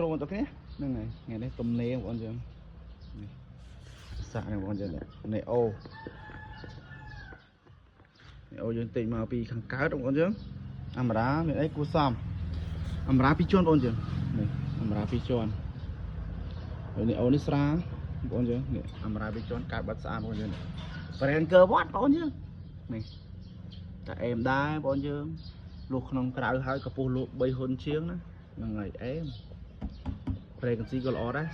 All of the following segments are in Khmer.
ក្រុមតគ្នាហ្នឹងហើយថ្ងៃនេះទំនេរបងប្អូនយើងសាក់នេះបងប្អូនយើងនេះអូយើងទិញមកពីខាងកើតបងប្អូនយើងអាមរ៉ាមានអីគួរសមអាមរ៉ា2ជាន់បងប្អូនយើងនេះអាមរ៉ា2ជាន់ហើយនេះអូនេះស្រាបងប្អូនយើងនេះអាមរ៉ា2ជាន់កើតបាត់ស្អាតបងប្អូនយើងប្រេងកើវត្តបងប្អូនយើងនេះតែអេមដែរបងប្អូនយើងលុះក្នុងក្រៅហើយកពុះលក់3ហ៊ុនជាងណាហ្នឹងហើយអេមប្រេងកស៊ីក៏ល្អដែរ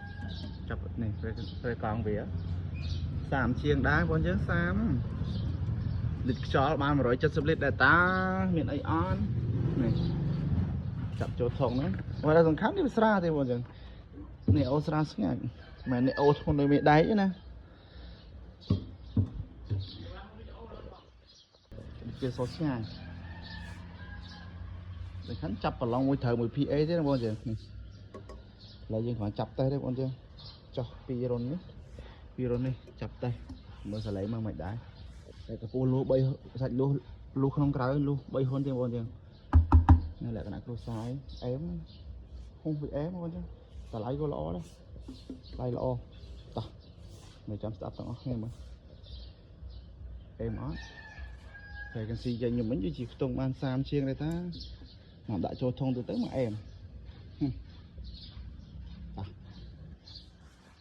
30ចាប់នេះប្រេងកង់វា30ជាងដែរបងប្អូនយើង30លីត្រខ្យល់បាន170លីត្រដែរតាមានអីអន់នេះចាប់ចូលថងហ្នឹងបើតែសំខាន់នេះវាស្រាទេបងប្អូនយើងនេះអូស្រាស្ងាត់មិននេះអូធ្ងន់ដូចមេដៃណាវាសស្ងាត់តែខាន់ចាប់ប្រឡងមួយត្រូវមួយ PA ទេបងប្អូនយើងនេះឡើយយើងគ្រាន់ចាប់តេសទេបងប្អូនយើងចុះ2រុននេះចាប់តេសមើលសលេងមកមិនដែរតែកពស់លូ3សាច់លូក្នុងក្រៅលូ3ហ៊ុនទេបងប្អូនយើងនេះលក្ខណៈគ្រួសារអែមហុងវាអែមបងប្អូនយើងតម្លៃក៏ល្អដែរតម្លៃល្អតោះមកចាំស្ដាប់ទាំងអស់គ្នាមើលអែមអត់តែកស៊ីចេញខ្ញុំវិញវាជាខ្ទង់បាន30ជាងដែរតាមកដាក់ចូលធុងទៅមកអែម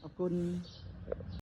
អរគុណ